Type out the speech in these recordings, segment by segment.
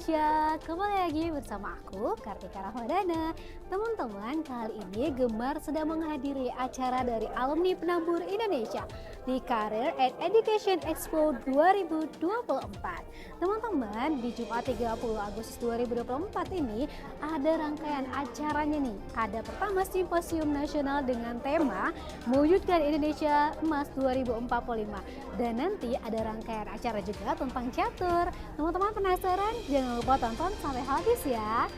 Indonesia, kembali lagi bersama aku Kartika Rahmadana. Teman-teman, kali ini Gemar sedang menghadiri acara dari alumni penambur Indonesia di Career and Education Expo 2024. Teman-teman, di Jumat 30 Agustus 2024 ini ada rangkaian acaranya nih. Ada pertama Simposium Nasional dengan tema Mewujudkan Indonesia Emas 2045. Dan nanti ada rangkaian acara juga tentang catur. Teman-teman penasaran? Jangan lupa tonton sampai habis ya.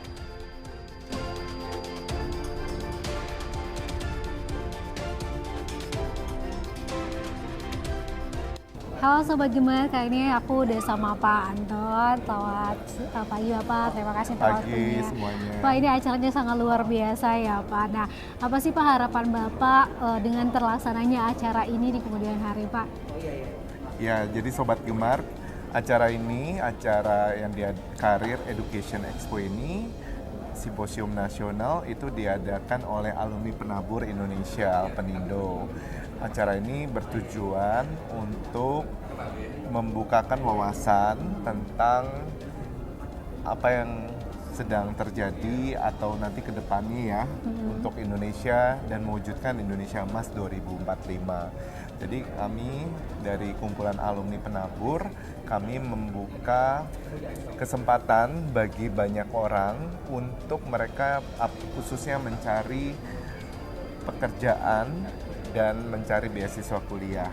Halo Sobat Gemar, kali ini aku udah sama Pak Anton. Selamat pagi Bapak, terima kasih atas waktunya. Semuanya. Pak, ini acaranya sangat luar biasa ya Pak. Nah, apa sih Pak harapan Bapak dengan terlaksananya acara ini di kemudian hari Pak? Ya, jadi Sobat Gemar, acara ini, acara yang dia Career Education Expo ini, Simposium Nasional itu diadakan oleh alumni penabur Indonesia, Alpenindo. Acara ini bertujuan untuk membukakan wawasan tentang apa yang sedang terjadi atau nanti ke depannya ya untuk Indonesia dan mewujudkan Indonesia Emas 2045. Jadi kami dari kumpulan alumni penabur, kami membuka kesempatan bagi banyak orang untuk mereka khususnya mencari pekerjaan dan mencari beasiswa kuliah.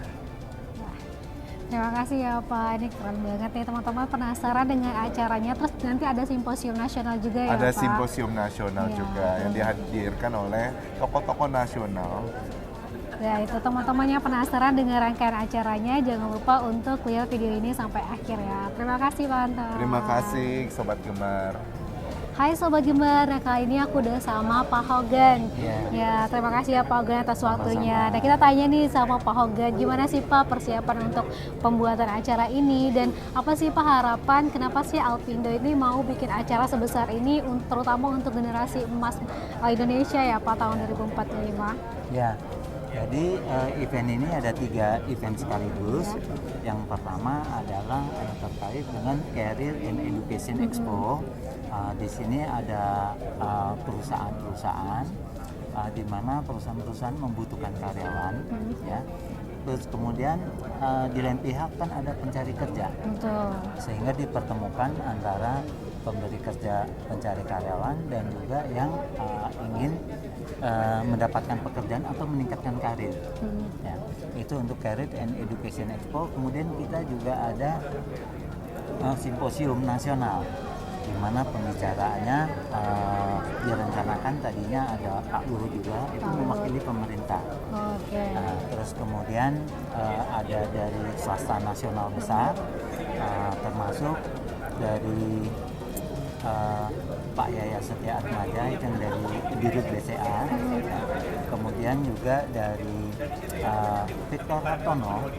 Terima kasih ya Pak, ini keren banget nih teman-teman, penasaran dengan acaranya. Terus nanti ada simposium nasional juga ya Pak? Ada simposium nasional juga yang dihadirkan oleh tokoh-tokoh nasional. Ya itu teman-teman yang penasaran dengan rangkaian acaranya, jangan lupa untuk lihat video ini sampai akhir ya. Terima kasih Pak Anton. Terima kasih Sobat Gemar. Hai Sobat Gemar, nah kali ini aku udah sama Pak Hogan. Ya, terima kasih ya Pak Hogan atas waktunya. Nah kita tanya nih sama Pak Hogan, gimana sih Pak persiapan untuk pembuatan acara ini dan apa sih Pak harapan, kenapa sih Alpindo ini mau bikin acara sebesar ini, terutama untuk generasi emas Indonesia ya Pak tahun 2045? Ya, jadi event ini ada 3 event sekaligus. Yang pertama adalah terkait dengan Career and Education Expo. Di sini ada perusahaan-perusahaan di mana perusahaan-perusahaan membutuhkan karyawan, ya. Terus kemudian di lain pihak kan ada pencari kerja, sehingga dipertemukan antara pemberi kerja, pencari karyawan, dan juga yang ingin mendapatkan pekerjaan atau meningkatkan karir. Ya, itu untuk Career and Education Expo. Kemudian kita juga ada simposium nasional, di mana pembicaraannya direncanakan tadinya ada Pak Luhut juga, itu mewakili pemerintah. Terus kemudian ada dari swasta nasional besar, termasuk dari Pak Yaya Setia Atmaja itu yang dari Dirut BCA, kemudian juga dari Victor Hartono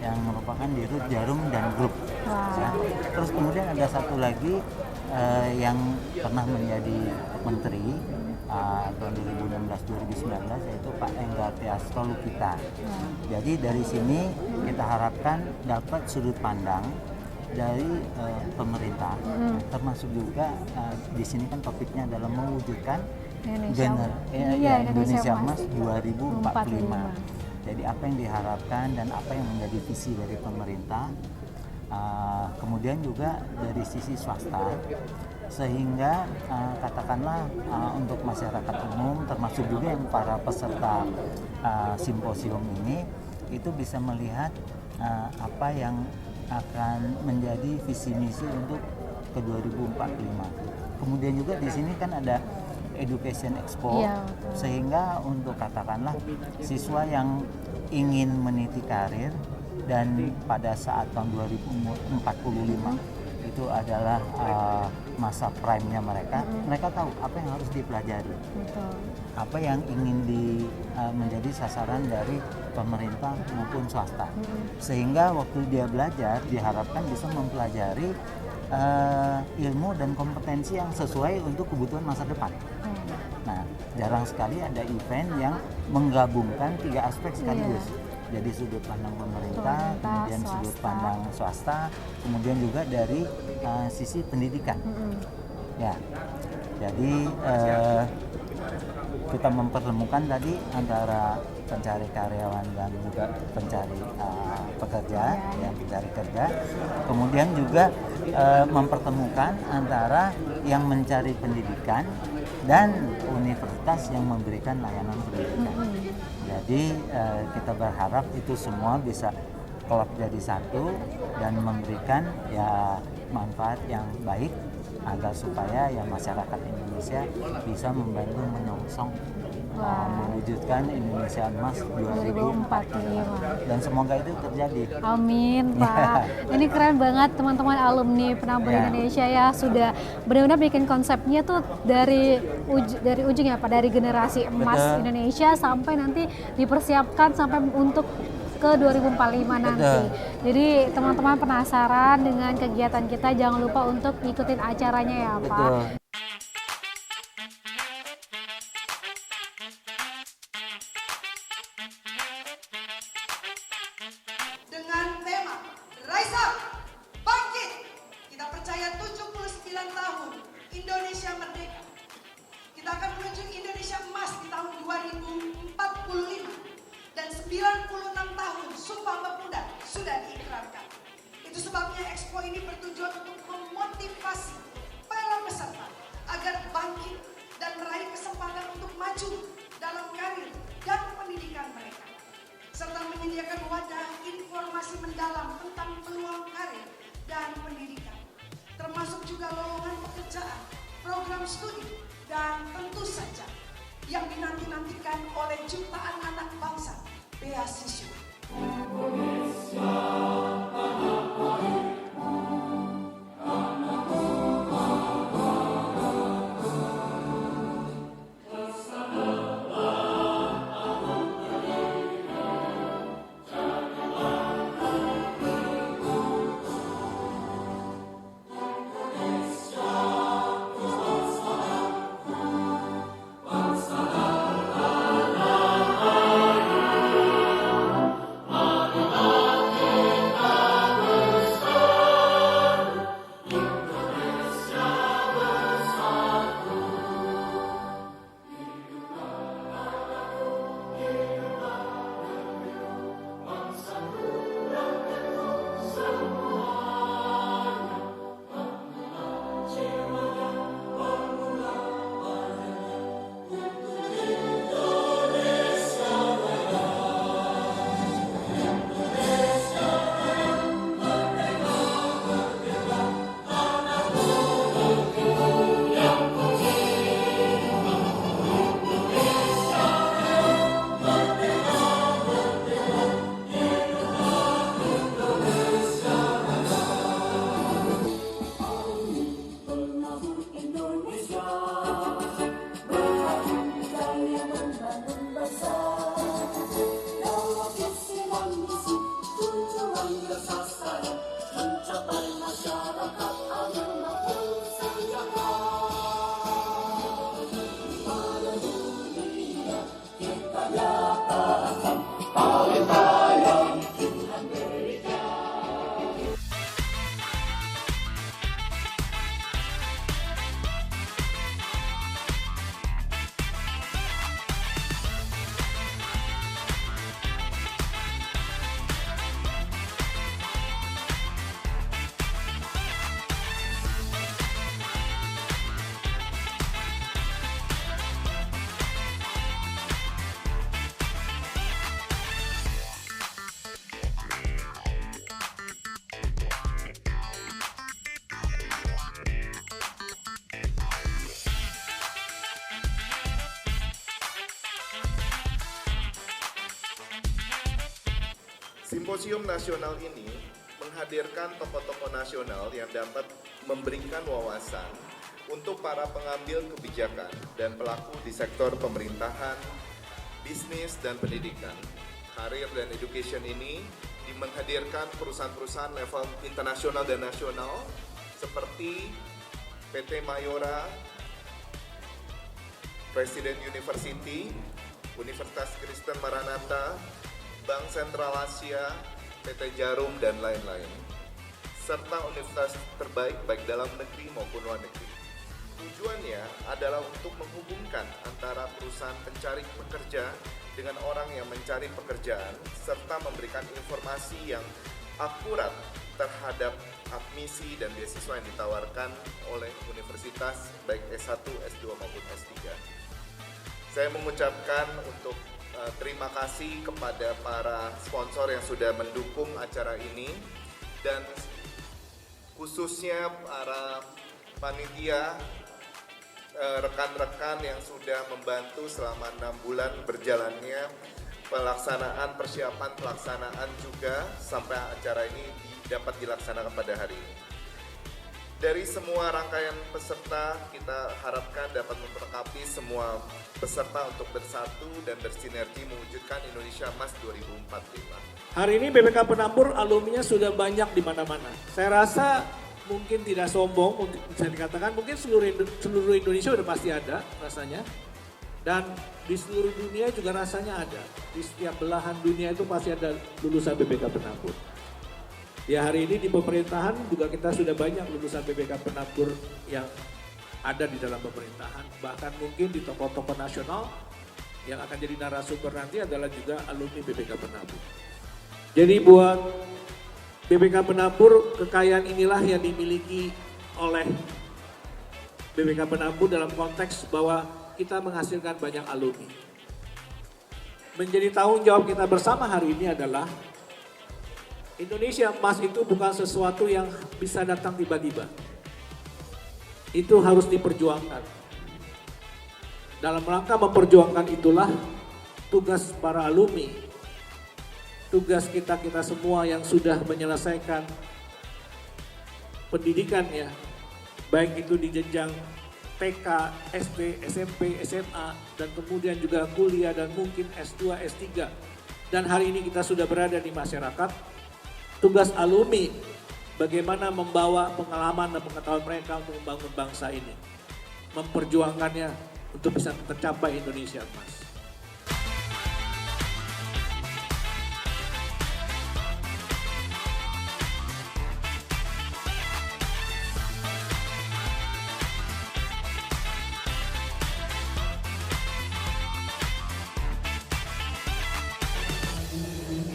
yang merupakan Dirut Jarum dan Grup. Ya. Terus kemudian ada satu lagi yang pernah menjadi menteri tahun 2016-2019 yaitu Pak Enggar Tiasto Lukita. Jadi dari sini kita harapkan dapat sudut pandang dari pemerintah, termasuk juga di sini kan topiknya adalah mewujudkan Indonesia Emas 2045. Jadi apa yang diharapkan dan apa yang menjadi visi dari pemerintah, kemudian juga dari sisi swasta, sehingga katakanlah untuk masyarakat umum, termasuk juga yang para peserta simposium ini, itu bisa melihat apa yang akan menjadi visi misi untuk ke 2045. Kemudian juga di sini kan ada Education Expo, sehingga untuk katakanlah siswa yang ingin meniti karir dan pada saat tahun 2045 itu adalah masa prime-nya mereka, mereka tahu apa yang harus dipelajari, apa yang ingin menjadi sasaran dari pemerintah maupun swasta, sehingga waktu dia belajar diharapkan bisa mempelajari ilmu dan kompetensi yang sesuai untuk kebutuhan masa depan. Nah, jarang sekali ada event yang menggabungkan 3 aspek sekaligus. Jadi sudut pandang pemerintah, kemudian sudut swasta. pandang swasta, kemudian juga dari sisi pendidikan. Ya, jadi kita mempertemukan tadi antara pencari karyawan dan juga pencari pekerja, yang pencari kerja. Kemudian juga mempertemukan antara yang mencari pendidikan dan universitas yang memberikan layanan pendidikan. Jadi kita berharap itu semua bisa klop jadi satu dan memberikan ya manfaat yang baik agar supaya ya masyarakat Indonesia bisa membantu menyongsong mewujudkan Indonesia Emas 2045 dan semoga itu terjadi. Amin Pak. Ini keren banget teman-teman alumni Penambur Indonesia ya, sudah benar-benar bikin konsepnya tuh dari ujung ya Pak, dari generasi emas Indonesia sampai nanti dipersiapkan sampai untuk ke 2045 nanti. Jadi teman-teman penasaran dengan kegiatan kita, jangan lupa untuk ngikutin acaranya ya Pak. Betul. Dengan tema Rise Up, Bangkit, kita percaya 79 tahun Indonesia Merdeka. Kita akan menuju Indonesia Emas di tahun 2045 dan 96 tahun Sumpah Pemuda sudah diikrarkan. Itu sebabnya Expo ini bertujuan untuk memotivasi para peserta agar bangkit dan meraih kesempatan untuk maju dalam karir dan pendidikan mereka, serta menyediakan wadah informasi mendalam tentang peluang karir dan pendidikan, termasuk juga lowongan pekerjaan, program studi, dan tentu saja yang dinanti-nantikan oleh jutaan anak bangsa, beasiswa. Simposium nasional ini menghadirkan tokoh-tokoh nasional yang dapat memberikan wawasan untuk para pengambil kebijakan dan pelaku di sektor pemerintahan, bisnis, dan pendidikan. Karir dan education ini menghadirkan perusahaan-perusahaan level internasional dan nasional seperti PT Mayora, Presiden University, Universitas Kristen Maranatha, Bank Sentral Asia, PT Jarum, dan lain-lain, serta universitas terbaik baik dalam negeri maupun luar negeri. Tujuannya adalah untuk menghubungkan antara perusahaan pencari pekerja dengan orang yang mencari pekerjaan, serta memberikan informasi yang akurat terhadap admisi dan beasiswa yang ditawarkan oleh universitas baik S1, S2 maupun S3. Saya mengucapkan untuk terima kasih kepada para sponsor yang sudah mendukung acara ini dan khususnya para panitia, rekan-rekan yang sudah membantu selama 6 bulan berjalannya persiapan pelaksanaan juga sampai acara ini dapat dilaksanakan pada hari ini. Dari semua rangkaian peserta, kita harapkan dapat memperlengkapi semua peserta untuk bersatu dan bersinergi mewujudkan Indonesia Emas 2045. Hari ini BPK Penambur alumninya sudah banyak di mana-mana. Saya rasa mungkin tidak sombong, bisa dikatakan mungkin seluruh Indonesia sudah pasti ada rasanya. Dan di seluruh dunia juga rasanya ada. Di setiap belahan dunia itu pasti ada lulusan BPK Penambur. Ya hari ini di pemerintahan juga kita sudah banyak lulusan BPK Penambur yang ada di dalam pemerintahan. Bahkan mungkin di tokoh-tokoh nasional yang akan jadi narasumber nanti adalah juga alumni BPK Penambur. Jadi buat BPK Penambur, kekayaan inilah yang dimiliki oleh BPK Penambur dalam konteks bahwa kita menghasilkan banyak alumni. Menjadi tanggung jawab kita bersama hari ini adalah Indonesia Emas itu bukan sesuatu yang bisa datang tiba-tiba. Itu harus diperjuangkan. Dalam rangka memperjuangkan itulah tugas para alumni, tugas kita semua yang sudah menyelesaikan pendidikannya, baik itu di jenjang TK, SD, SMP, SMA, dan kemudian juga kuliah dan mungkin S2, S3. Dan hari ini kita sudah berada di masyarakat. Tugas alumni bagaimana membawa pengalaman dan pengetahuan mereka untuk membangun bangsa ini. Memperjuangkannya untuk bisa tercapai Indonesia Emas.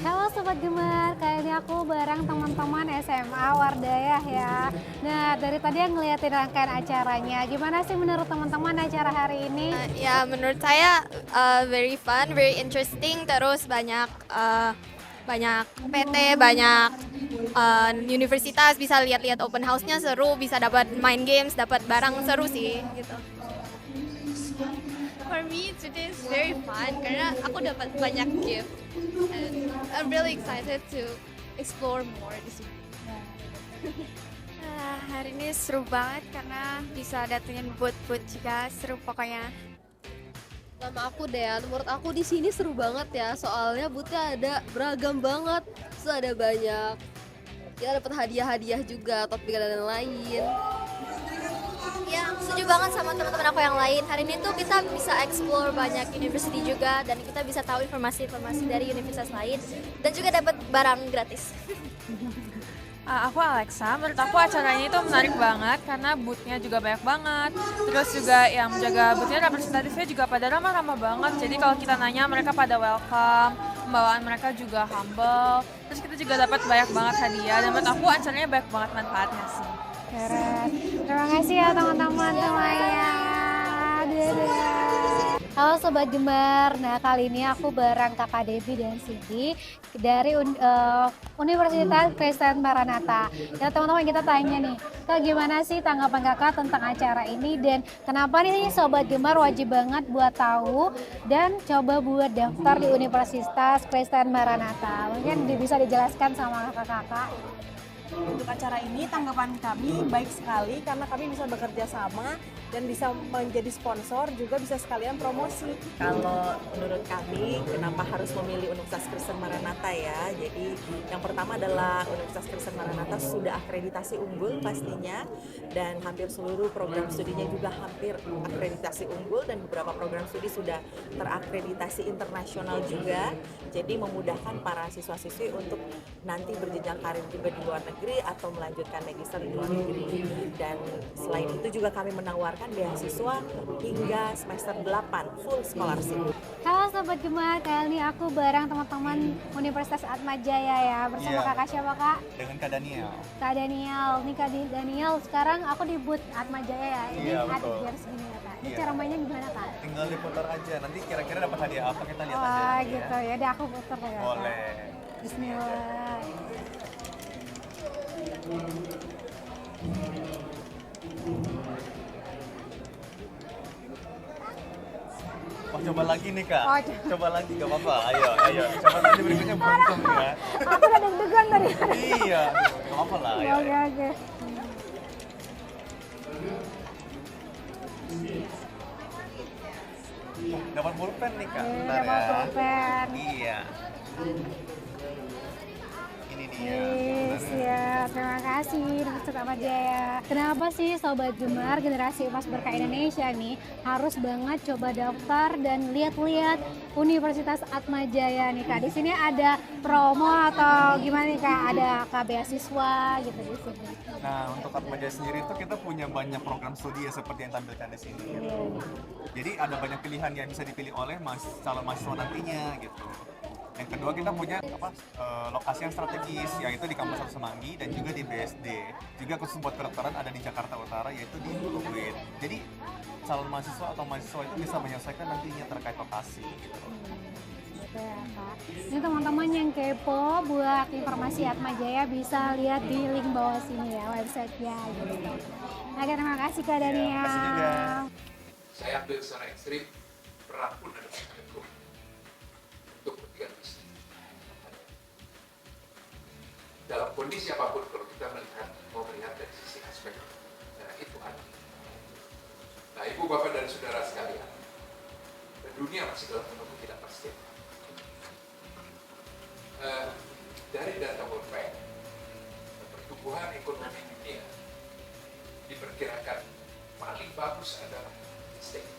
Halo Sobat Gemar, kali ini aku bareng teman-teman SMA Wardayah ya. Nah dari tadi yang ngeliatin rangkaian acaranya, gimana sih menurut teman-teman acara hari ini? Ya menurut saya very fun, very interesting, terus banyak PT, banyak universitas, bisa lihat-lihat open house-nya seru, bisa dapat main games, dapat barang seru sih gitu. For me, today is very fun karena aku dapat banyak gift and I'm really excited to explore more di sini. Hari ini seru banget karena bisa datengin booth-booth juga, seru pokoknya. Sama aku Dean, menurut aku di sini seru banget ya, soalnya boothnya ada beragam banget, terus ada banyak, kita dapat hadiah-hadiah juga, topik dan lain-lain. Ya, setuju banget sama teman-teman aku yang lain. Hari ini tuh kita bisa explore banyak university juga dan kita bisa tahu informasi-informasi dari universitas lain dan juga dapat barang gratis. Aku Alexa, menurut aku acaranya itu menarik banget karena booth-nya juga banyak banget. Terus juga yang menjaga booth-nya representatifnya juga pada ramah-ramah banget. Jadi kalau kita nanya mereka pada welcome, pembawaan mereka juga humble. Terus kita juga dapat banyak banget hadiah dan menurut aku acaranya banyak banget manfaatnya sih. Keren. Terima kasih ya teman-teman semuanya. Dadah. Halo Sobat Gemar, nah kali ini aku bareng Kakak Devi dan Cindy dari Universitas Kristen Maranatha. Ya teman-teman kita tanya nih, Kak gimana sih tanggapan Kakak tentang acara ini dan kenapa nih Sobat Gemar wajib banget buat tahu dan coba buat daftar di Universitas Kristen Maranatha. Mungkin bisa dijelaskan sama kakak-kakak. Untuk acara ini tanggapan kami baik sekali karena kami bisa bekerja sama dan bisa menjadi sponsor, juga bisa sekalian promosi. Kalau menurut kami, kenapa harus memilih Universitas Kristen Maranatha ya? Jadi yang pertama adalah Universitas Kristen Maranatha sudah akreditasi unggul pastinya, dan hampir seluruh program studinya juga hampir akreditasi unggul, dan beberapa program studi sudah terakreditasi internasional juga. Jadi memudahkan para siswa-siswi untuk nanti berjenjang karir juga di luar negeri atau melanjutkan magister di luar negeri. Dan selain itu juga kami menawarkan beasiswa hingga semester 8 full scholarship. Halo Sobat Gemar, kali ini aku bareng teman-teman Universitas Atmajaya ya, bersama kakak siapa kak? Dengan Kak Daniel. Kak Daniel, nih Kak Daniel, sekarang aku di booth Atmajaya ya, ini betul. Adgers gini ya kak. Ini cara mainnya gimana kak? Tinggal diputar aja, nanti kira-kira dapat hadiah apa kita lihat aja. Wah gitu ya, udah aku putar ya kak. Boleh. Bismillah. Oh, coba lagi nih kak. Oh, coba lagi, gak apa-apa. Ayo. Coba nanti berikutnya beruntung ya. Aku udah deg-degan tadi. Iya, gak apa-apa lah. Ayo. Oke. Dapat pulpen nih kak. Bentar Dapat ya. pulpen. Iya. Ini dia. Siap, terima kasih Universitas Atmajaya. Kenapa sih Sobat Gemar generasi Emas Berkah Indonesia nih harus banget coba daftar dan lihat-lihat Universitas Atmajaya nih kak? Di sini ada promo atau gimana nih kak? Ada kak beasiswa gitu di sini. Nah, untuk Atmajaya sendiri itu kita punya banyak program studi ya seperti yang tampilkan di sini. Gitu. Jadi ada banyak pilihan yang bisa dipilih oleh calon mahasiswa nantinya gitu. Yang kedua kita punya lokasi yang strategis, yaitu di kampus Semanggi dan juga di BSD. Juga khusus buat kedokteran ada di Jakarta Utara, yaitu di UIN. Jadi calon mahasiswa atau mahasiswa itu bisa menyesuaikan nantinya terkait lokasi gitu. Ya, Kak. Ini teman-teman yang kepo buat informasi Atmajaya bisa lihat di link bawah sini ya, website-nya gitu. Oke, terima kasih Kak Daniel. Ya, kasih juga. Saya ambil secara ekstrim, perang pun ada untuk kepentingan bisnis. Dalam kondisi apapun, kalau kita mau melihat dari sisi aspek itu ada. Nah, ibu bapak dan saudara sekalian, dunia masih dalam menunggu tidak pasti. Dari data World Bank, pertumbuhan ekonomi dunia diperkirakan paling bagus adalah States.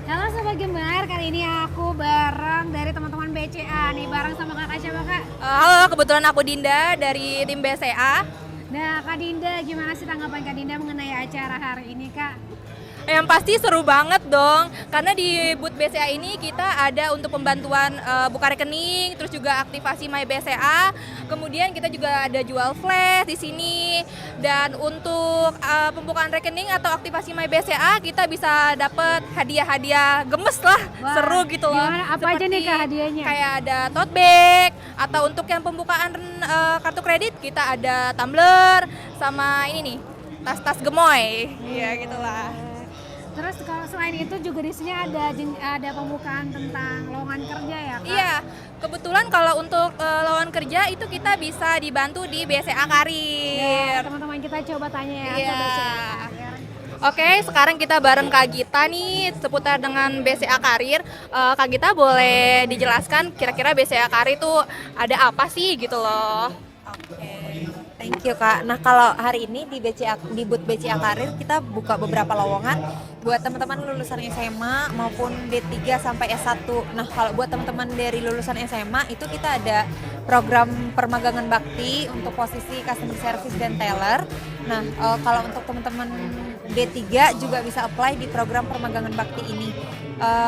Halo Sobat Gemar, kali ini aku bareng dari teman-teman BCA nih, bareng sama kakak siapa kak? Halo, kebetulan aku Dinda dari tim BCA. Nah Kak Dinda, gimana sih tanggapan Kak Dinda mengenai acara hari ini kak? Yang pasti seru banget dong, karena di booth BCA ini kita ada untuk pembantuan buka rekening, terus juga aktivasi My BCA, kemudian kita juga ada jual flash di sini, dan untuk pembukaan rekening atau aktivasi My BCA kita bisa dapat hadiah-hadiah gemes lah. Wah, seru gitu loh. Gimana? Apa aja nih kak hadiahnya? Kayak ada tote bag, atau untuk yang pembukaan kartu kredit kita ada tumbler sama ini nih, tas-tas gemoy. Iya gitulah. Terus kalau selain itu juga di sini ada pembukaan tentang lowongan kerja ya kak? Iya, kebetulan kalau untuk lowongan kerja itu kita bisa dibantu di BCA Karir. Ya, teman-teman kita coba tanya ya. Iya. Oke, sekarang kita bareng Kak Gita nih seputar dengan BCA Karir. Kak Gita boleh dijelaskan kira-kira BCA Karir itu ada apa sih gitu loh? Thank you Kak. Nah kalau hari ini di booth BCA Karir kita buka beberapa lowongan buat teman-teman lulusan SMA maupun D3 sampai S1. Nah kalau buat teman-teman dari lulusan SMA itu kita ada program permagangan bakti untuk posisi customer service dan teller. Nah kalau untuk teman-teman D3 juga bisa apply di program permagangan bakti ini.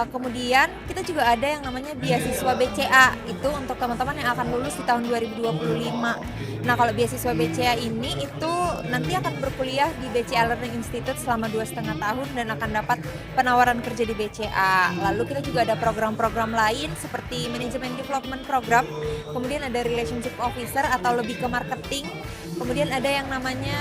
Kemudian kita juga ada yang namanya beasiswa BCA, itu untuk teman-teman yang akan lulus di tahun 2025. Nah kalau beasiswa BCA ini itu nanti akan berkuliah di BCA Learning Institute selama 2,5 tahun dan akan dapat penawaran kerja di BCA. Lalu kita juga ada program-program lain seperti Management Development Program, kemudian ada Relationship Officer atau lebih ke marketing, kemudian ada yang namanya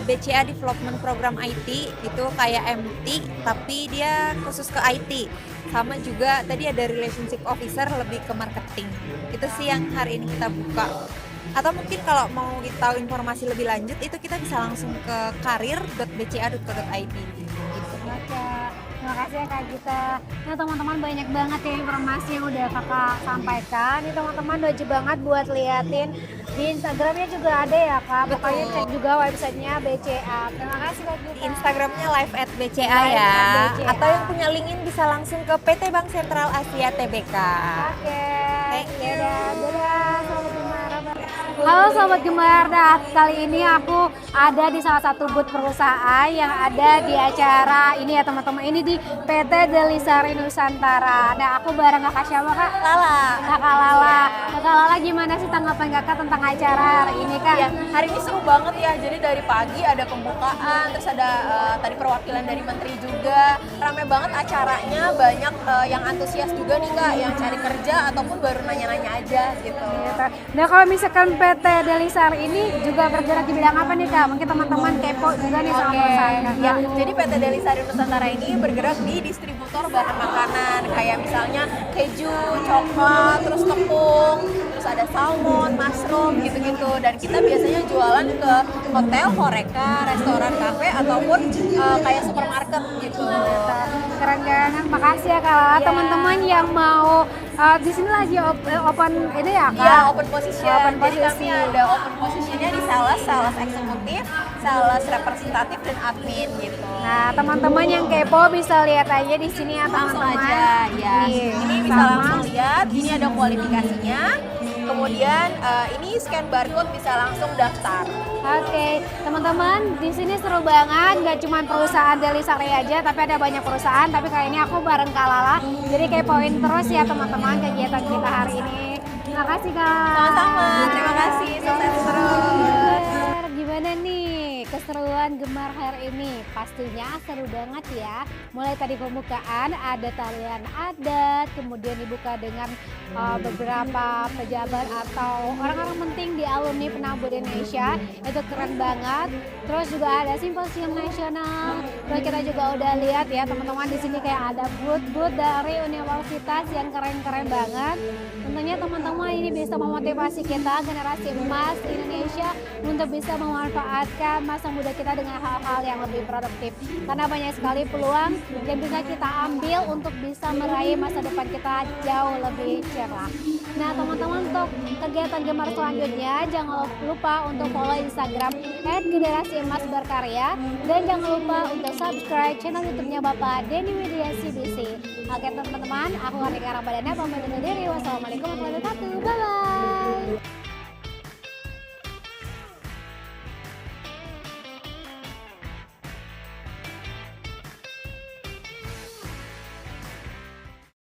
BCA Development Program IT, itu kayak MT tapi dia khusus ke IT. Sama juga tadi ada Relationship Officer lebih ke marketing. Itu sih yang hari ini kita buka. Atau mungkin kalau mau tahu informasi lebih lanjut itu kita bisa langsung ke karir.bca.co.id. Oke, terima kasih ya Kak Gita. Nah teman-teman banyak banget ya informasi yang udah kakak sampaikan. Ini teman-teman wajib banget buat liatin di Instagramnya juga ada ya Kak. Pokoknya cek juga websitenya BCA. Terima kasih Kak Gita. Di Instagramnya live@bca ya. Atau yang punya LinkedIn bisa langsung ke PT Bank Sentral Asia Tbk. Oke. Thank you. Dadah, selamat Gemar. Halo Sobat Gemar, nah kali ini aku ada di salah satu booth perusahaan yang ada di acara ini ya teman-teman. Ini di PT Delisari Nusantara. Nah aku bareng kakak siapa Kak? Lala. Kakak Lala. Kakak Lala gimana sih tanggapan kakak tentang acara hari ini Kak? Ya, hari ini seru banget ya. Jadi dari pagi ada pembukaan, terus ada tadi perwakilan dari menteri juga. Rame banget acaranya, banyak yang antusias juga nih Kak, yang cari kerja ataupun baru nanya-nanya aja gitu. Nah kalau misalkan PT Delisari ini juga bergerak di bidang apa nih Kak? Mungkin teman-teman kepo juga nih sama perusahaannya. Ya, jadi PT Delisari Nusantara ini bergerak di distributor bahan makanan kayak misalnya keju, coklat, terus tepung, terus ada salmon, mushroom gitu-gitu. Dan kita biasanya jualan ke hotel, horeca, restoran, kafe ataupun kayak supermarket gitu. Keren banget, makasih ya Kak. Teman-teman yang mau di sini lagi open ini ya Kak? Iya, open position. Open Jadi position. kami ada open positionnya di sales eksekutif, sales representatif dan admin gitu. Nah, teman-teman yang kepo bisa lihat aja di sini ya Langsung teman-teman. aja ya. Nih, Ini bisa sama. langsung lihat, ini ada kualifikasinya. Kemudian ini scan barcode bisa langsung daftar. Oke, teman-teman, di sini seru banget. Gak cuma perusahaan Delisari aja, tapi ada banyak perusahaan. Tapi kali ini aku bareng Kak Lala. Jadi kepoin terus ya teman-teman kegiatan kita hari ini. Terima kasih Kak. Sama-sama, terima kasih. Sukses terus. Gimana nih keseruan Gemar hari ini? Pastinya seru banget ya. Mulai tadi pembukaan ada tarian adat, kemudian dibuka dengan beberapa pejabat atau orang-orang penting di alumni Penabur Indonesia. Itu keren banget. Terus juga ada simposium nasional. Terus kita juga udah lihat ya teman-teman di sini kayak ada booth-booth dari universitas yang keren-keren banget. Tentunya teman-teman ini bisa memotivasi kita generasi emas di Indonesia untuk bisa memanfaatkan masa muda kita dengan hal-hal yang lebih produktif. Karena banyak sekali peluang yang bisa kita ambil untuk bisa meraih masa depan kita jauh lebih cerah. Nah teman-teman, untuk kegiatan Gemar selanjutnya jangan lupa untuk follow Instagram @generasi_emas_berkarya dan jangan lupa untuk subscribe channel YouTube-nya Bapak Denny Widya CBC. Oke teman-teman, aku Kartika Ramadhana pamit undur diri. Wassalamualaikum warahmatullahi wabarakatuh. Bye bye.